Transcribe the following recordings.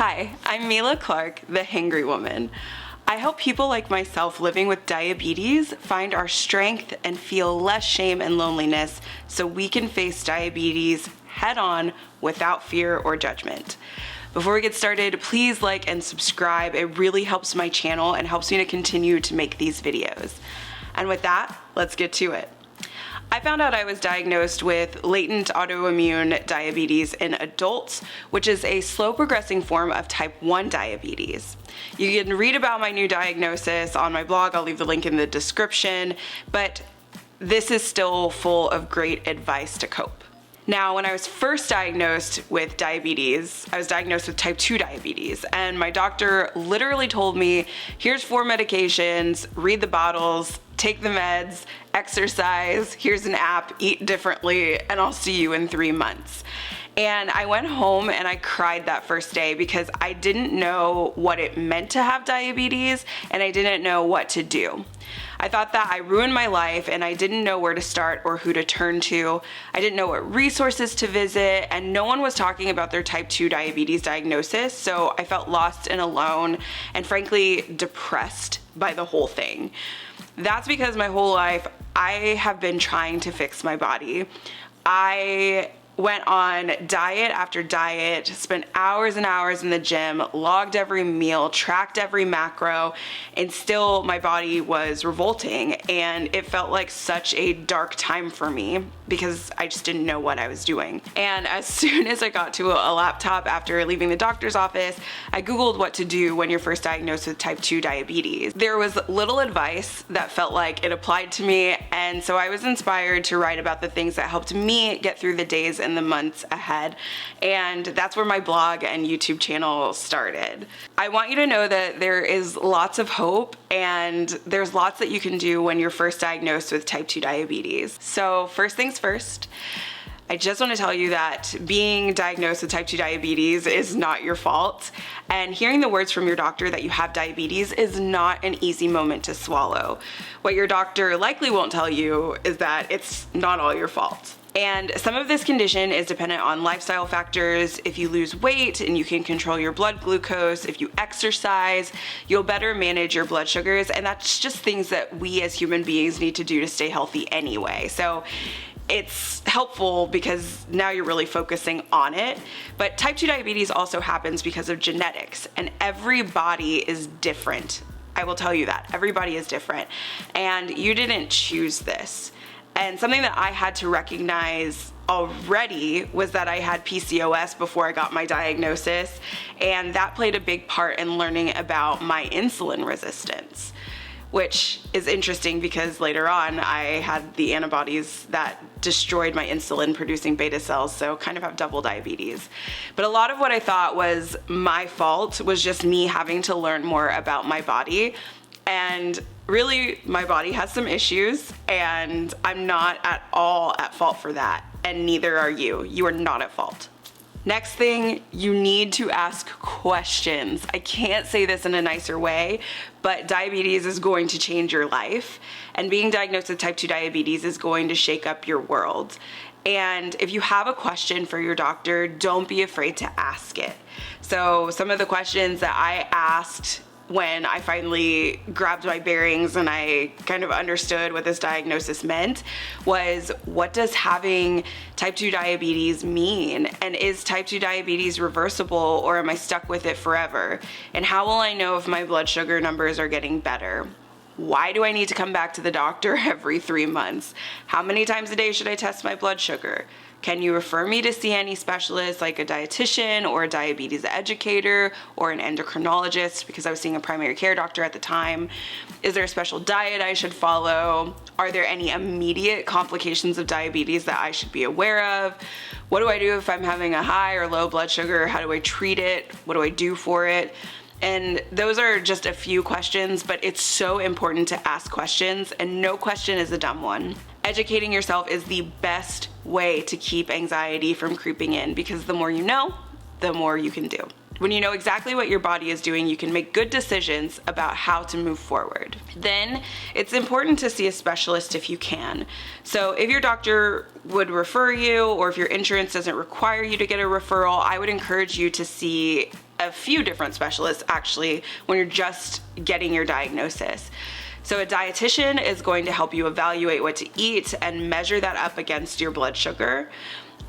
Hi, I'm Mila Clarke, the Hangry Woman. I help people like myself living with diabetes find our strength and feel less shame and loneliness so we can face diabetes head on without fear or judgment. Before we get started, please like and subscribe. It really helps my channel and helps me to continue to make these videos. And with that, let's get to it. I found out I was diagnosed with latent autoimmune diabetes in adults, which is a slow progressing form of type 1 diabetes. You can read about my new diagnosis on my blog. I'll leave the link in the description, but this is still full of great advice to cope. Now, when I was first diagnosed with diabetes, I was diagnosed with type 2 diabetes, and my doctor literally told me, here's 4 medications, read the bottles, take the meds, exercise, here's an app, eat differently, and I'll see you in 3 months. And I went home and I cried that first day because I didn't know what it meant to have diabetes and I didn't know what to do. I thought that I ruined my life and I didn't know where to start or who to turn to. I didn't know what resources to visit, and no one was talking about their type 2 diabetes diagnosis, so I felt lost and alone and frankly depressed by the whole thing. That's because my whole life I have been trying to fix my body. I went on diet after diet, spent hours and hours in the gym, logged every meal, tracked every macro, and still my body was revolting, and it felt like such a dark time for me because I just didn't know what I was doing. And as soon as I got to a laptop after leaving the doctor's office, I Googled what to do when you're first diagnosed with type 2 diabetes. There was little advice that felt like it applied to me, and so I was inspired to write about the things that helped me get through the days and the months ahead, and that's where my blog and YouTube channel started. I want you to know that there is lots of hope and there's lots that you can do when you're first diagnosed with type 2 diabetes. So first things first, I just want to tell you that being diagnosed with type 2 diabetes is not your fault, and hearing the words from your doctor that you have diabetes is not an easy moment to swallow. What your doctor likely won't tell you is that it's not all your fault. And some of this condition is dependent on lifestyle factors. If you lose weight and you can control your blood glucose, if you exercise, you'll better manage your blood sugars, and that's just things that we as human beings need to do to stay healthy anyway. So it's helpful because now you're really focusing on it. But type 2 diabetes also happens because of genetics, and every body is different. I will tell you that. Everybody is different, and you didn't choose this. And something that I had to recognize already was that I had PCOS before I got my diagnosis, and that played a big part in learning about my insulin resistance, which is interesting because later on I had the antibodies that destroyed my insulin producing beta cells, so kind of have double diabetes. But a lot of what I thought was my fault was just me having to learn more about my body, and really my body has some issues and I'm not at all at fault for that, and neither are you. You are not at fault. Next thing, you need to ask questions. I can't say this in a nicer way, but diabetes is going to change your life, and being diagnosed with type 2 diabetes is going to shake up your world. And if you have a question for your doctor, don't be afraid to ask it. So some of the questions that I asked when I finally grabbed my bearings and I kind of understood what this diagnosis meant was, what does having type 2 diabetes mean? And is type 2 diabetes reversible, or am I stuck with it forever? And how will I know if my blood sugar numbers are getting better? Why do I need to come back to the doctor every 3 months? How many times a day should I test my blood sugar? Can you refer me to see any specialists like a dietitian or a diabetes educator or an endocrinologist, because I was seeing a primary care doctor at the time? Is there a special diet I should follow? Are there any immediate complications of diabetes that I should be aware of? What do I do if I'm having a high or low blood sugar? How do I treat it? What do I do for it? And those are just a few questions, but it's so important to ask questions, and no question is a dumb one. Educating yourself is the best way to keep anxiety from creeping in, because the more you know, the more you can do. When you know exactly what your body is doing, you can make good decisions about how to move forward. Then it's important to see a specialist if you can. So if your doctor would refer you, or if your insurance doesn't require you to get a referral, I would encourage you to see a few different specialists actually when you're just getting your diagnosis. So a dietitian is going to help you evaluate what to eat and measure that up against your blood sugar.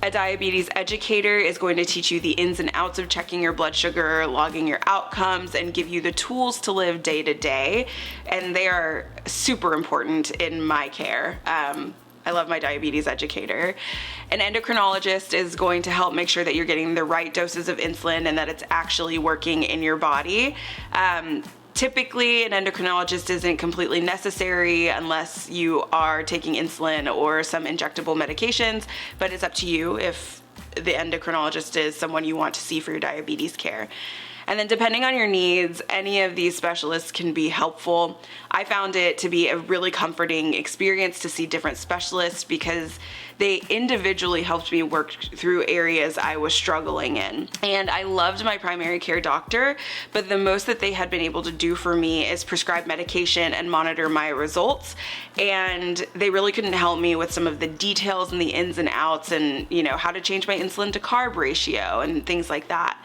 A diabetes educator is going to teach you the ins and outs of checking your blood sugar, logging your outcomes, and give you the tools to live day to day. And they are super important in my care. I love my diabetes educator. An endocrinologist is going to help make sure that you're getting the right doses of insulin and that it's actually working in your body. Typically, an endocrinologist isn't completely necessary unless you are taking insulin or some injectable medications, but it's up to you if the endocrinologist is someone you want to see for your diabetes care. And then depending on your needs, any of these specialists can be helpful. I found it to be a really comforting experience to see different specialists because they individually helped me work through areas I was struggling in. And I loved my primary care doctor, but the most that they had been able to do for me is prescribe medication and monitor my results. And they really couldn't help me with some of the details and the ins and outs and, how to change my insulin to carb ratio and things like that.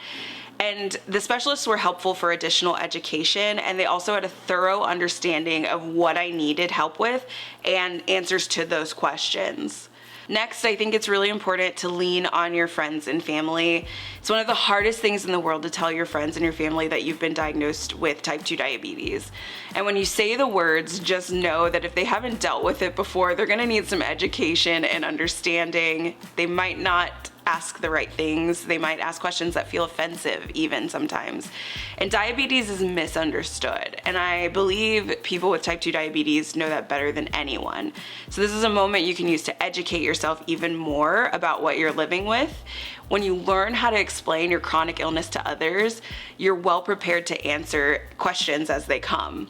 And the specialists were helpful for additional education, and they also had a thorough understanding of what I needed help with and answers to those questions. Next, I think it's really important to lean on your friends and family. It's one of the hardest things in the world to tell your friends and your family that you've been diagnosed with type 2 diabetes. And when you say the words, just know that if they haven't dealt with it before, they're gonna need some education and understanding. They might not ask the right things. They might ask questions that feel offensive even sometimes. And diabetes is misunderstood. And I believe people with type 2 diabetes know that better than anyone. So this is a moment you can use to educate yourself even more about what you're living with. When you learn how to explain your chronic illness to others, you're well prepared to answer questions as they come.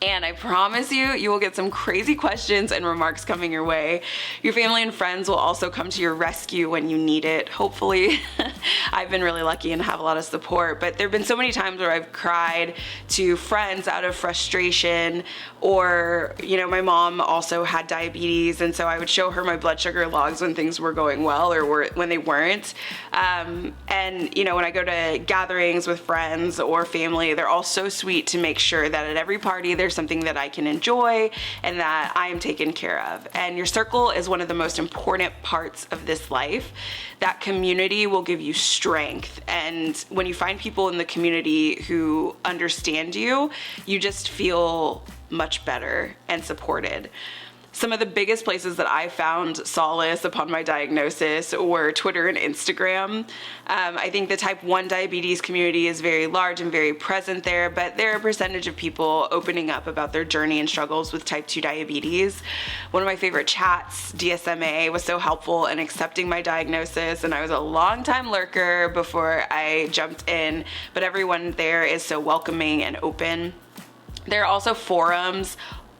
And I promise you will get some crazy questions and remarks coming your way. Your family and friends will also come to your rescue when you need it, hopefully. I've been really lucky and have a lot of support, but there have been so many times where I've cried to friends out of frustration, or, my mom also had diabetes, and so I would show her my blood sugar logs when things were going well or when they weren't. And, when I go to gatherings with friends or family, they're all so sweet to make sure that at every party there's something that I can enjoy and that I am taken care of. And your circle is one of the most important parts of this life. That community will give you strength. And when you find people in the community who understand you, you just feel much better and supported. Some of the biggest places that I found solace upon my diagnosis were Twitter and Instagram. I think the type 1 diabetes community is very large and very present there, but there are a percentage of people opening up about their journey and struggles with type 2 diabetes. One of my favorite chats, DSMA, was so helpful in accepting my diagnosis, and I was a long-time lurker before I jumped in, but everyone there is so welcoming and open. There are also forums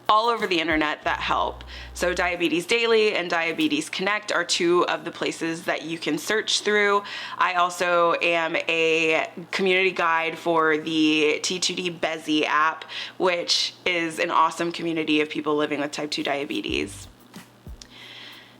all over the internet that help. So Diabetes Daily and Diabetes Connect are two of the places that you can search through. I also am a community guide for the T2D Bezzy app, which is an awesome community of people living with type 2 diabetes.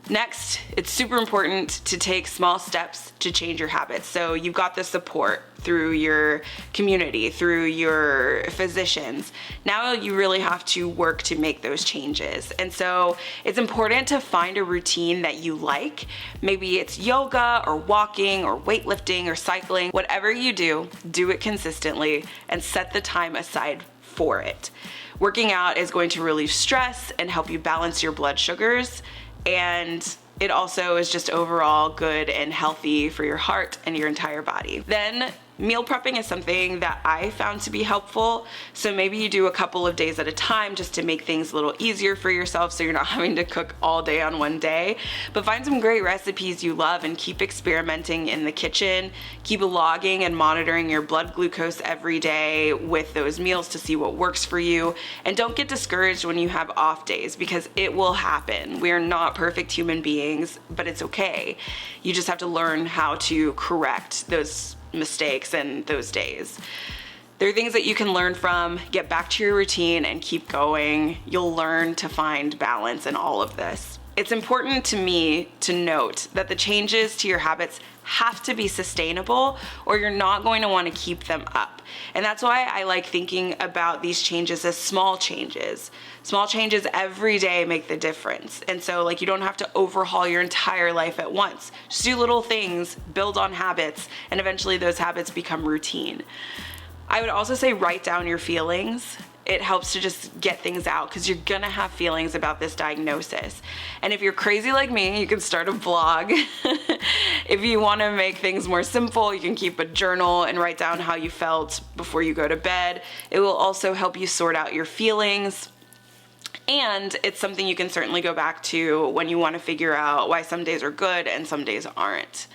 Next, it's super important to take small steps to change your habits. So you've got the support through your community, through your physicians. Now you really have to work to make those changes. And so it's important to find a routine that you like. Maybe it's yoga or walking or weightlifting or cycling. Whatever you do, do it consistently and set the time aside for it. Working out is going to relieve stress and help you balance your blood sugars. And it also is just overall good and healthy for your heart and your entire body. Then meal prepping is something that I found to be helpful. So maybe you do a couple of days at a time just to make things a little easier for yourself so you're not having to cook all day on one day. But find some great recipes you love and keep experimenting in the kitchen. Keep logging and monitoring your blood glucose every day with those meals to see what works for you. And don't get discouraged when you have off days, because it will happen. We are not perfect human beings, but it's okay. You just have to learn how to correct those mistakes and those days. There are things that you can learn from, get back to your routine and keep going. You'll learn to find balance in all of this. It's important to me to note that the changes to your habits have to be sustainable, or you're not going to want to keep them up. And that's why I like thinking about these changes as small changes. Small changes every day make the difference. And so like you don't have to overhaul your entire life at once. Just do little things, build on habits, and eventually those habits become routine. I would also say write down your feelings. It helps to just get things out because you're gonna have feelings about this diagnosis. And if you're crazy like me, you can start a blog. If you wanna make things more simple, you can keep a journal and write down how you felt before you go to bed. It will also help you sort out your feelings. And it's something you can certainly go back to when you wanna figure out why some days are good and some days aren't.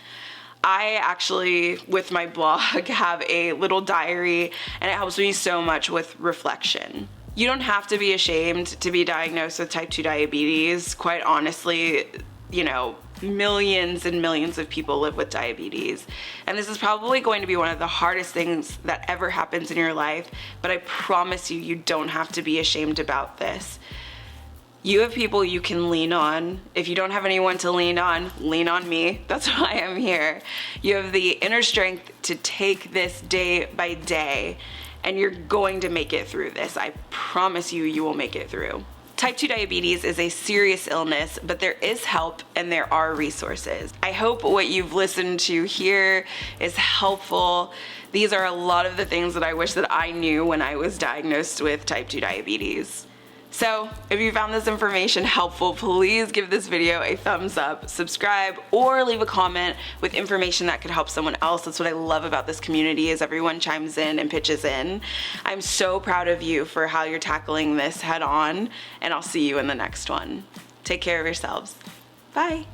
I actually, with my blog, have a little diary, and it helps me so much with reflection. You don't have to be ashamed to be diagnosed with type 2 diabetes. Quite honestly, millions and millions of people live with diabetes. And this is probably going to be one of the hardest things that ever happens in your life, but I promise you, you don't have to be ashamed about this. You have people you can lean on. If you don't have anyone to lean on me. That's why I'm here. You have the inner strength to take this day by day, and you're going to make it through this. I promise you, you will make it through. Type 2 diabetes is a serious illness, but there is help and there are resources. I hope what you've listened to here is helpful. These are a lot of the things that I wish that I knew when I was diagnosed with type 2 diabetes. So if you found this information helpful, please give this video a thumbs up, subscribe, or leave a comment with information that could help someone else. That's what I love about this community, is everyone chimes in and pitches in. I'm so proud of you for how you're tackling this head on, and I'll see you in the next one. Take care of yourselves. Bye.